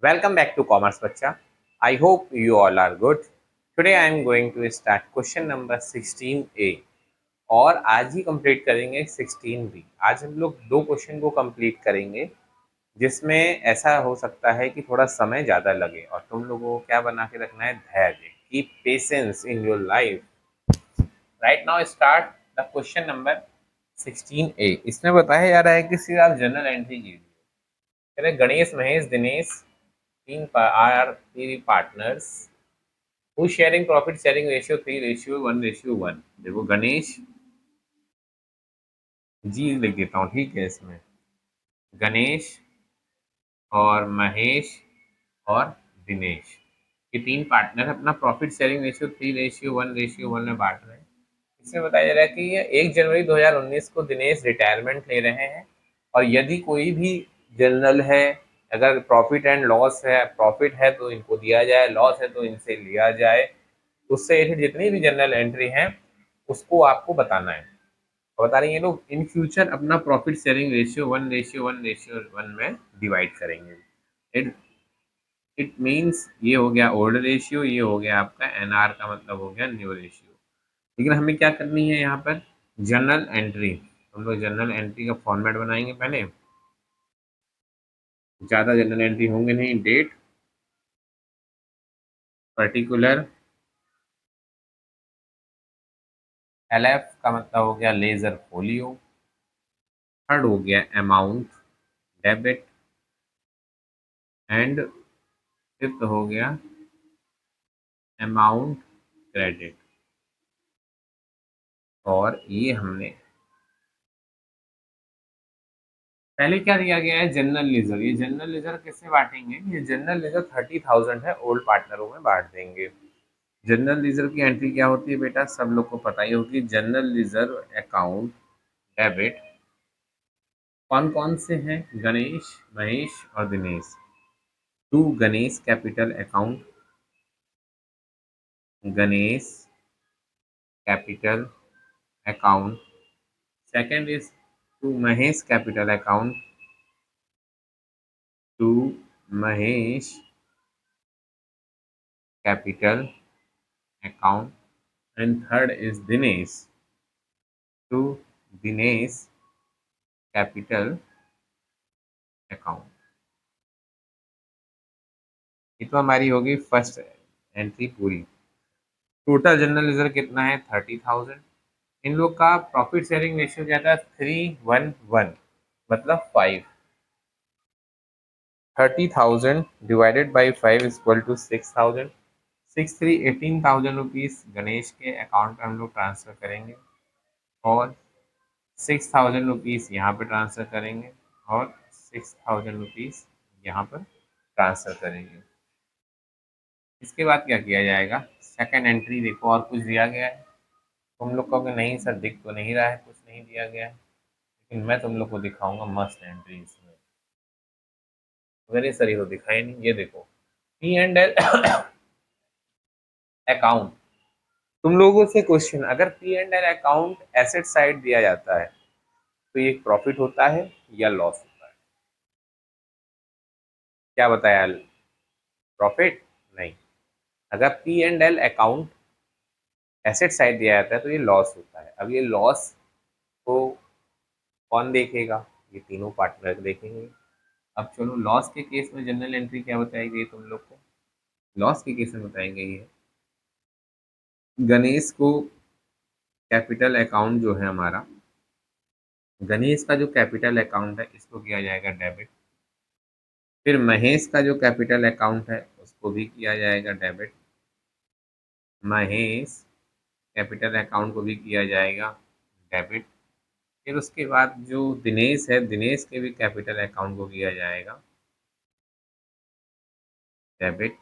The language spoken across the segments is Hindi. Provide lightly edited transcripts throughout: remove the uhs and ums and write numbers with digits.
Welcome back to Commerce Bacha. I hope you all are good. Today I am going to start question number 16A और आज ही कंप्लीट करेंगे 16B। आज हम लोग दो क्वेश्चन को कंप्लीट करेंगे जिसमें ऐसा हो सकता है कि थोड़ा समय ज़्यादा लगे और तुम लोगों को क्या बना के रखना है, धैर्य। Keep patience in your life. Right now start the question number 16A। इसमें बताया जा रहा है कि सिर्फ आप जनरल एंट्री कीजिए। Ganesh, Mahesh, Dinesh are three partners who sharing profit sharing ratio 3:1:1। देखो गणेश जी लिख देता हूँ, ठीक है। इसमें गणेश और महेश और दिनेश ये तीन पार्टनर अपना प्रॉफिट शेयरिंग रेशियो 3:1:1 में बांट रहे हैं। इसमें बताया जा रहा है कि ये 1 जनवरी 2019 को दिनेश रिटायरमेंट ले रहे हैं और यदि कोई भी जनरल है, अगर प्रॉफिट एंड लॉस है, प्रॉफिट है तो इनको दिया जाए, लॉस है तो इनसे लिया जाए। उससे रिलेटेड जितनी भी जनरल एंट्री हैं उसको आपको बताना है। और बता रही हैं ये लोग इन फ्यूचर अपना प्रॉफिट शेयरिंग रेशियो 1:1:1 में डिवाइड करेंगे। इट इट मीन्स ये हो गया ओल्ड रेशियो, ये हो गया आपका एनआर का मतलब हो गया न्यू रेशियो। लेकिन हमें क्या करनी है यहाँ पर, जनरल एंट्री। हम लोग जनरल एंट्री का फॉर्मेट बनाएंगे पहले। ज़्यादा जनरल एंट्री होंगे नहीं। डेट, पर्टिकुलर, एलएफ का मतलब हो गया लेजर फोलियो, थर्ड हो गया अमाउंट डेबिट, एंड फिफ्थ हो गया अमाउंट क्रेडिट। और ये हमने पहले क्या दिया गया है, जनरल लेजर। ये जनरल लेजर किससे बांटेंगे, ये जनरल लेजर 30,000 है, ओल्ड पार्टनरों में बांट देंगे। जनरल लेजर की एंट्री क्या होती है बेटा, सब लोग को पता ही होगी। जनरल लेजर अकाउंट डेबिट कौन कौन से हैं, गणेश, महेश और Dinesh. To Ganesh capital account, Ganesh capital account. Second is to Mahesh capital account, to Mahesh capital account. And third is Dinesh, to Dinesh capital account. ये तो हमारी होगी फर्स्ट एंट्री पूरी। टोटल जनरल रिजर्व कितना है, 30,000। इन लोग का प्रॉफिट शेयरिंग रेशियो क्या था, 3:1:1 मतलब 5। 30,000 divided by 5 equal to 6,000। 6,318,000 rupees Ganesh के अकाउंट में हम लोग ट्रांसफ़र करेंगे और 6,000 रुपीज़ यहाँ पर ट्रांसफ़र करेंगे और 6,000 रुपीज़ यहाँ पर ट्रांसफ़र करेंगे। इसके बाद क्या किया जाएगा, सेकंड एंट्री देखो और कुछ दिया गया है। तुम लोग कहोगे नहीं सर दिख तो नहीं रहा है, कुछ नहीं दिया गया है, लेकिन मैं तुम लोग को दिखाऊंगा मस्त एंट्री इसमें। अरे सर ये तो दिखाई नहीं, ये देखो पी एंड एल अकाउंट। तुम लोगों से क्वेश्चन, अगर P and L account asset side दिया जाता है तो ये प्रॉफिट होता है या लॉस होता है, क्या बताया, प्रॉफिट नहीं। अगर P and L account asset side दिया जाता है तो ये लॉस होता है। अब ये लॉस को कौन देखेगा, ये तीनों पार्टनर देखेंगे। अब चलो लॉस के केस में जनरल एंट्री क्या बताई गई तुम लोग को, लॉस के केस में बताई गई है गणेश को कैपिटल अकाउंट जो है हमारा, गणेश का जो कैपिटल अकाउंट है इसको किया जाएगा डेबिट। फिर महेश का जो कैपिटल अकाउंट है उसको भी किया जाएगा डेबिट। महेश कैपिटल अकाउंट को भी किया जाएगा डेबिट। फिर उसके बाद जो दिनेश है, दिनेश के भी कैपिटल अकाउंट को किया जाएगा डेबिट।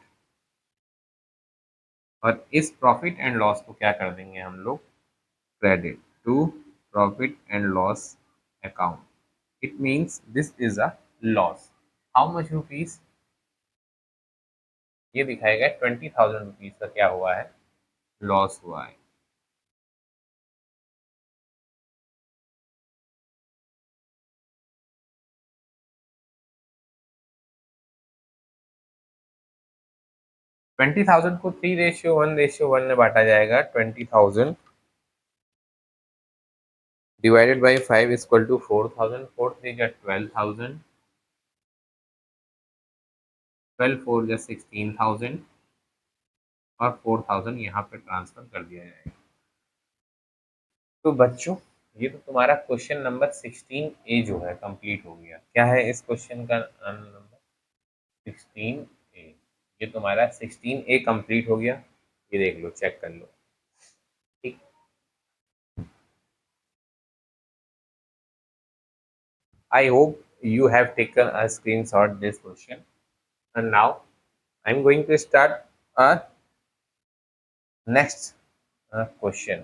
और इस प्रॉफिट एंड लॉस को क्या कर देंगे हम लोग, credit to profit and loss account. It means this is a loss. How much rupees, ये दिखाएगा 20,000 रुपीज का क्या हुआ है, लॉस हुआ है। 20,000 को 3:1:1 में बांटा जाएगा। 20,000 डिवाइडेड बाई 5 इक्वल टू 4,000। 4 3 जा 12,000, 12 4 जा 16,000 और 4,000 यहाँ पे ट्रांसफर कर दिया जाएगा। तो बच्चों ये तो तुम्हारा क्वेश्चन नंबर 16A जो है कंप्लीट हो गया। क्या है इस क्वेश्चन का नंबर? 16A। ये तुम्हारा 16A कंप्लीट हो गया। ये देख लो, चेक कर लो। ठीक। I hope you have taken a screenshot this question. And now I'm going to start a next question.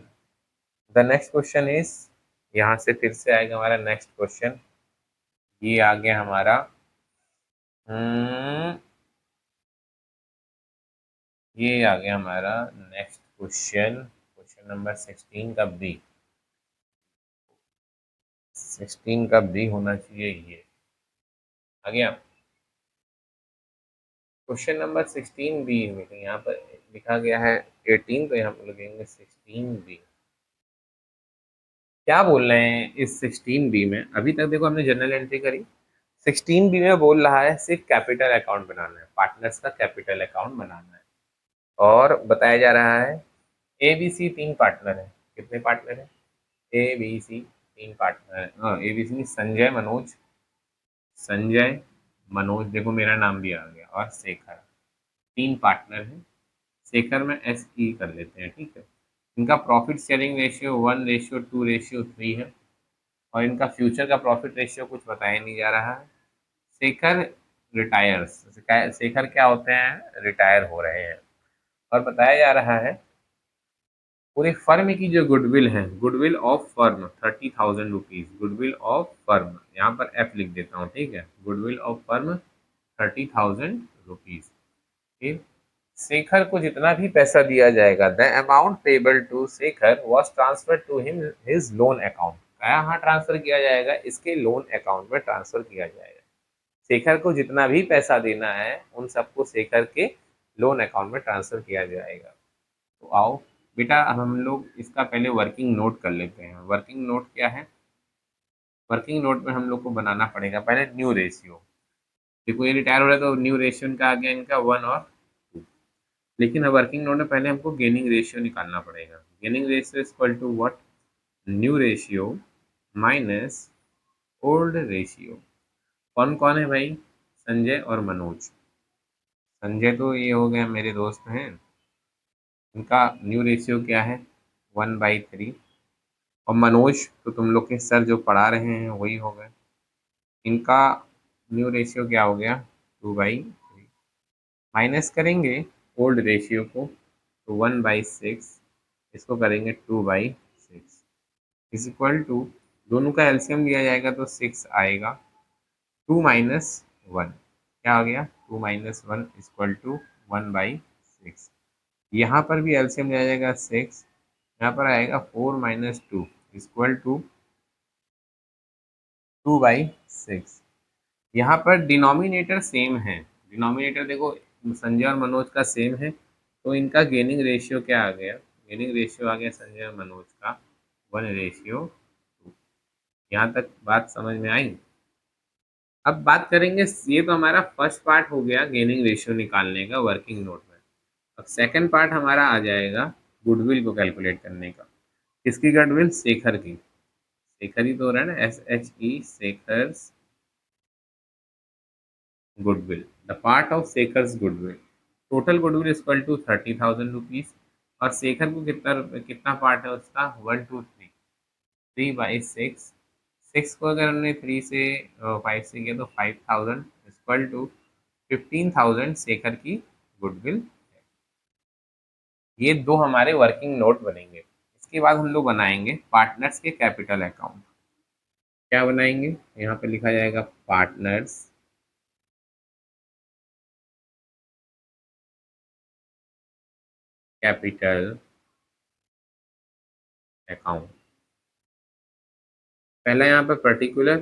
The next question is, यहाँ से फिर से आएगा हमारा नेक्स्ट क्वेश्चन। ये आ गया हमारा ये आ गया हमारा नेक्स्ट क्वेश्चन, क्वेश्चन नंबर 16 का बी। 16 का बी होना चाहिए। ये आ गया क्वेश्चन नंबर 16 बी में। यहाँ पर लिखा गया है 18, तो यहाँ पर लिखेंगे 16 बी। क्या बोल रहे हैं इस 16 बी में? अभी तक देखो हमने जनरल एंट्री करी। 16 बी में बोल रहा है सिर्फ कैपिटल अकाउंट बनाना है, पार्टनर्स का कैपिटल अकाउंट बनाना है। और बताया जा रहा है ए बी सी 3 पार्टनर है। कितने पार्टनर है? ए बी सी 3 पार्टनर है। A B C Sanjay Manoj, Sanjay Manoj, देखो मेरा नाम भी आ गया, और शेखर। 3 पार्टनर हैं। शेखर में एस ई कर लेते हैं, ठीक है। इनका प्रॉफिट शेयरिंग रेशियो 1:2:3 है। और इनका फ्यूचर का प्रॉफिट रेशियो कुछ बताया नहीं जा रहा है। शेखर रिटायर्स, शेखर क्या होते हैं? रिटायर हो रहे हैं। और बताया जा रहा है पूरे फर्म की जो गुडविल है, goodwill of firm 30,000 rupees. Goodwill of firm, यहाँ पर एफ लिख देता हूँ, ठीक है। Goodwill of firm 30,000 rupees. फिर शेखर को जितना भी पैसा दिया जाएगा, the amount payable to Shekhar was transfer to him his loan account. कहाँ ट्रांसफर किया जाएगा? इसके लोन अकाउंट में ट्रांसफर किया जाएगा। शेखर को जितना भी पैसा देना है उन सबको शेखर के लोन अकाउंट में ट्रांसफर किया जाएगा। तो आओ बेटा, हम लोग इसका पहले वर्किंग नोट कर लेते हैं। वर्किंग नोट क्या है? वर्किंग नोट में हम लोग को बनाना पड़ेगा पहले न्यू रेशियो। देखो ये रिटायर हो रहा है तो न्यू रेशियो इनका आ गया, इनका 1 और 2। लेकिन अब वर्किंग नोट में पहले हमको गेनिंग रेशियो निकालना पड़ेगा। Gaining ratio equal to what? New ratio minus old ratio. कौन कौन है भाई? संजय और मनोज। संजय तो ये हो गए मेरे दोस्त हैं, इनका न्यू रेशियो क्या है? 1/3। और मनोज तो तुम लोग के सर जो पढ़ा रहे हैं वही हो गए। इनका न्यू रेशियो क्या हो गया? 2/3। माइनस करेंगे ओल्ड रेशियो को, तो 1/6। इसको करेंगे 2/6 इज इक्वल टू, दोनों का एलसीएम लिया जाएगा तो 6 आएगा। 2 - 1 क्या आ गया? 2 - 1 इक्वल टू 1/6। यहाँ पर भी एलसीएम लिया जाएगा 6। यहाँ पर आएगा 4 - 2 इक्वल टू 2/6। यहाँ पर डिनोमिनेटर सेम है। डिनोमिनेटर देखो संजय और मनोज का सेम है, तो इनका गेनिंग रेशियो क्या आ गया? गेनिंग रेशियो आ गया संजय और मनोज का 1:2। यहाँ तक बात समझ में आई? अब बात करेंगे, ये तो हमारा फर्स्ट पार्ट हो गया गेनिंग रेशियो निकालने का वर्किंग नोट में। अब सेकंड पार्ट हमारा आ जाएगा गुडविल को कैलकुलेट करने का। किसकी गुडविल? शेखर की। शेखर ही तो हो रहा है ना, SHE, Shekhar's goodwill. The part of Shekhar's goodwill, total goodwill equal to 30,000 rupees. और शेखर को कितना पार्ट है उसका? 1 2 3, 3/6। 6 को अगर हमने 3 से 5 से किया तो 5,000 इक्वल टू 15,000 शेखर की गुडविल है। ये दो हमारे वर्किंग नोट बनेंगे। इसके बाद हम लोग बनाएंगे पार्टनर्स के कैपिटल अकाउंट। क्या बनाएंगे? यहाँ पे लिखा जाएगा पार्टनर्स कैपिटल अकाउंट। पहला यहाँ पे पर्टिकुलर,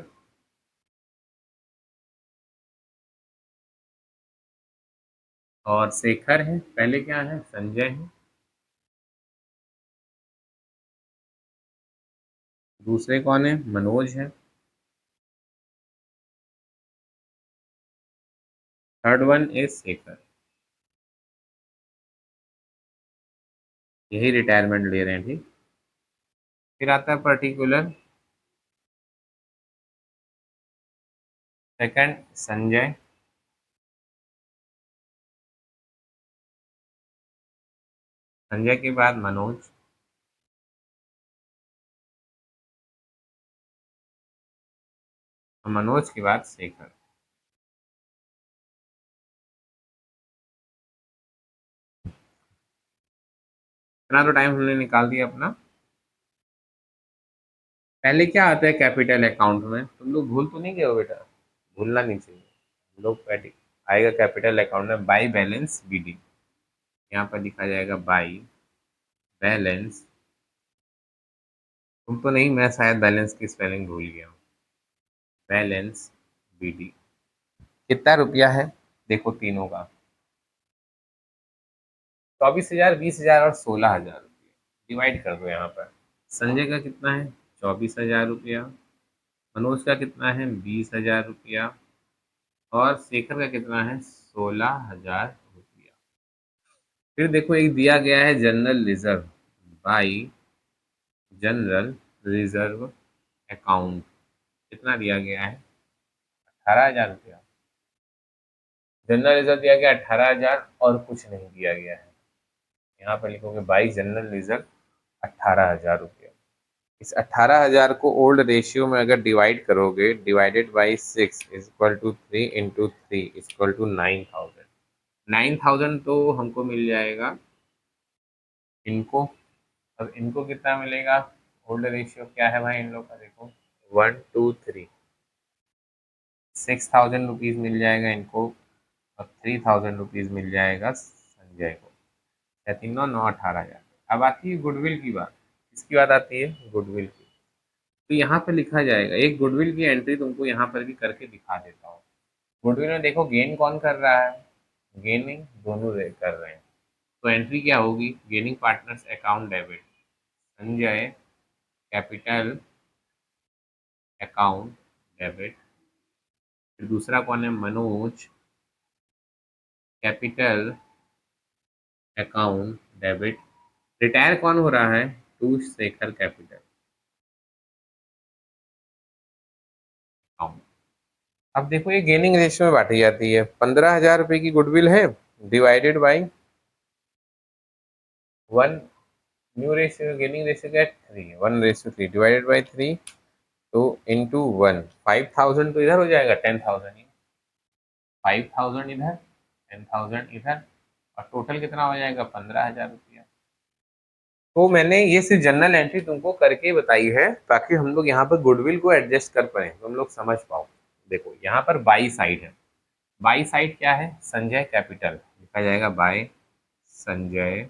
और शेखर है, पहले क्या है, संजय है, दूसरे कौन है, मनोज है, थर्ड वन इज शेखर। यही रिटायरमेंट ले रहे हैं, ठीक। फिर आता है पर्टिकुलर, सेकंड संजय, संजय के बाद मनोज, और मनोज के बाद शेखर। इतना तो टाइम हमने निकाल दिया अपना। पहले क्या आता है कैपिटल अकाउंट में, तुम लोग भूल तो नहीं गए हो बेटा, भूलना नहीं चाहिए। हम लोग आएगा कैपिटल अकाउंट में बाई बैलेंस बीडी, यहाँ पर लिखा जाएगा बाई बैलेंस, तुम तो नहीं, मैं शायद बैलेंस की स्पेलिंग भूल गया हूँ, बैलेंस बीडी। कितना रुपया है, देखो तीनों का, 24,000, 20,000 और 16,000 रुपये। डिवाइड कर दो यहाँ पर। संजय का कितना है, 24,000 रुपया, मनोज का कितना है, 20,000 रुपया, और शेखर का कितना है, 16,000 रुपया। फिर देखो एक दिया गया है general reserve, by general reserve account, कितना दिया गया है, 18,000 रुपया। जनरल रिजर्व दिया गया 18,000 और कुछ नहीं दिया गया है। यहाँ पर लिखोगे बाई जनरल रिजर्व 18,000 रुपया। इस 18,000 को ओल्ड रेशियो में अगर डिवाइड करोगे, divided by 6 is equal to 3 into 3 is equal to 9,000। 9,000 तो हमको मिल जाएगा इनको। अब इनको कितना मिलेगा, ओल्ड रेशियो क्या है भाई इन लोग का, देखो 1 2 3, 6,000 रुपीज मिल जाएगा इनको, और 3,000 रुपीज मिल जाएगा संजय को। या तीनों 9, 18,000। अब आती है गुडविल की बात, किसकी बात आती है, गुडविल की। तो यहाँ पर लिखा जाएगा, एक गुडविल की एंट्री तुमको यहाँ पर भी करके दिखा देता हूँ। गुडविल में देखो गेन कौन कर रहा है, गेनिंग दोनों कर रहे हैं। तो एंट्री क्या होगी, gaining partners account debit, Sanjay capital account debit. फिर दूसरा कौन है, Manoj capital account debit. Retire कौन हो रहा है, टू शेखर कैपिटल अकाउंट। अब देखो ये गेनिंग रेशियो में बांटी जाती है, 15,000 रुपये की गुडविल है, divided by 1, new ratio gaining ratio क्या है, 3, 1:3 डिवाइडेड बाई 3, तो इंटू 1, 5,000 तो इधर हो जाएगा, 10,000 ही, 5,000 इधर, 10,000 इधर, और टोटल कितना हो जाएगा, 15,000 रुपया। तो मैंने ये सिर्फ जनरल एंट्री तुमको करके बताई है ताकि हम लोग यहाँ पर गुडविल को एडजस्ट कर पाए, तुम लोग समझ पाओ। देखो यहाँ पर बाई साइड है, बाई साइड क्या है, संजय कैपिटल, लिखा जाएगा बाय संजय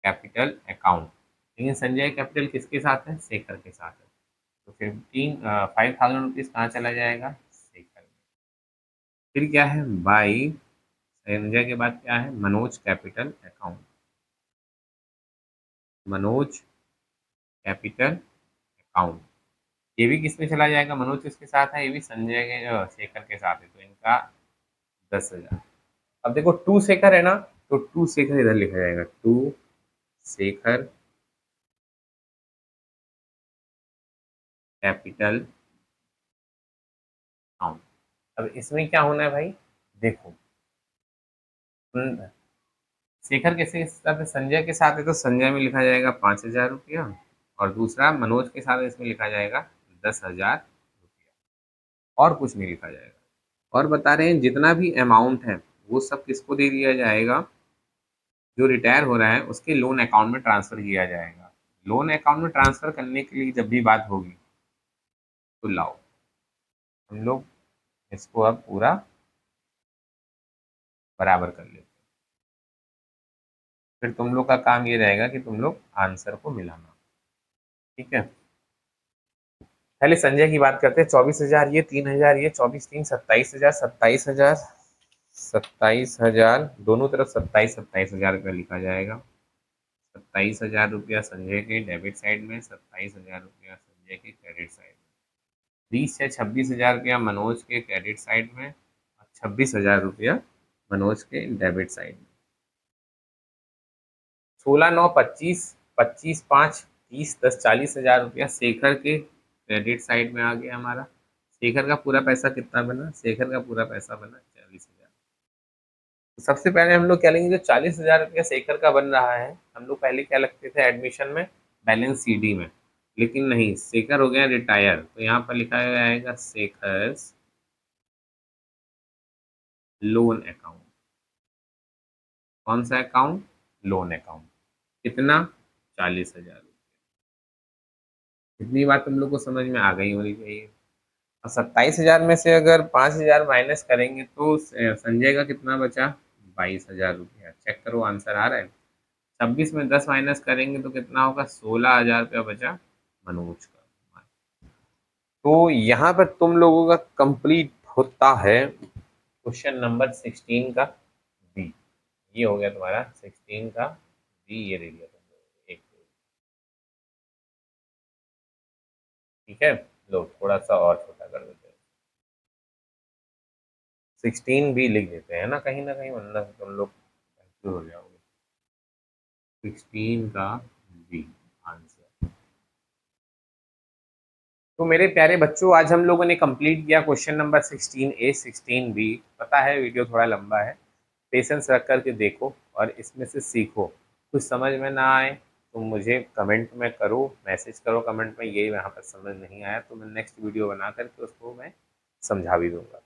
कैपिटल अकाउंट। लेकिन संजय कैपिटल किसके साथ है, शेखर के साथ है, तो 5,000 रुपीज कहाँ चला जाएगा, शेखर में। फिर क्या है, बाई संजय के बाद क्या है, Manoj capital account, Manoj capital account. ये भी किस में चला जाएगा, मनोज किसके साथ है, ये भी संजय के शेखर के साथ है, तो इनका 10,000। अब देखो टू शेखर है ना, तो टू शेखर इधर लिखा जाएगा, टू शेखर कैपिटल अकाउंट। अब इसमें क्या होना है भाई, देखो शेखर किसके साथ है, संजय के साथ है, तो संजय में लिखा जाएगा 5,000 रुपया, और दूसरा मनोज के साथ है, इसमें लिखा जाएगा 10,000 रुपया, और कुछ नहीं लिखा जाएगा। और बता रहे हैं जितना भी अमाउंट है वो सब किसको दे दिया जाएगा, जो रिटायर हो रहा है उसके लोन अकाउंट में ट्रांसफर किया जाएगा। लोन अकाउंट में ट्रांसफर करने के लिए जब भी बात होगी तो लाओ हम लोग इसको अब पूरा बराबर कर लेते हैं। फिर तुम लोग का काम ये रहेगा कि तुम लोग आंसर को मिलाना, ठीक है। पहले संजय की बात करते हैं। 24,000 ये, 3,000 ये, 24 3 27,000, 27,000, 27,000, दोनों तरफ 27,000 रुपया लिखा जाएगा। 27,000 रुपया संजय के डेबिट साइड में, 27,000 रुपया संजय के क्रेडिट साइड में। 20 से 26,000 रुपया मनोज के क्रेडिट साइड में और 26,000 रुपया मनोज के डेबिट साइड में। 16 9 25, 25 5 30, 10 40,000 रुपया शेखर के क्रेडिट साइड में आ गया हमारा। शेखर का पूरा पैसा कितना बना? शेखर का पूरा पैसा बना 40,000। तो सबसे पहले हम लोग क्या लेंगे? जो 40,000 रुपया शेखर का बन रहा है, हम लोग पहले क्या लगते थे एडमिशन में? बैलेंस सीडी में। लेकिन नहीं, शेखर हो गया रिटायर, तो यहाँ पर लिखा जाएगा शेखर लोन अकाउंट। कौन सा अकाउंट? Loan account. कितना? 40,000। इतनी बात तुम लोग को समझ में आ गई होनी चाहिए। और 27,000 में से अगर 5,000 माइनस करेंगे तो संजय का कितना बचा? 22,000 रुपया। चेक करो आंसर आ रहा है। 26 में 10 माइनस करेंगे तो कितना होगा? 16,000 रुपया बचा मनोज का। तो यहाँ पर तुम लोगों का कंप्लीट होता है क्वेश्चन नंबर 16 का बी। ये हो गया तुम्हारा 16 का बी, ये दे दिया तुम लोगों ने एक। ठीक है, लो थोड़ा सा और छोटा कर देते हैं। 16 भी लिख देते हैं ना कहीं, वरना तुम लोग कंफ्यूज हो जाओगे। 16 का बी आंसर। तो मेरे प्यारे बच्चों, आज हम लोगों ने कंप्लीट किया क्वेश्चन नंबर 16A 16B। पता है वीडियो थोड़ा लंबा है, पेशेंस रख करके देखो और इसमें से सीखो। कुछ समझ में ना आए तो मुझे कमेंट में करो, मैसेज करो कमेंट में, ये यहाँ पर समझ नहीं आया तो मैं नेक्स्ट वीडियो बना करके उसको मैं समझा भी दूंगा।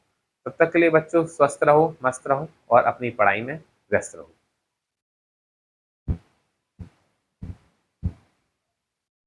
तब तक के लिए बच्चों स्वस्थ रहो, मस्त रहो और अपनी पढ़ाई में व्यस्त रहो।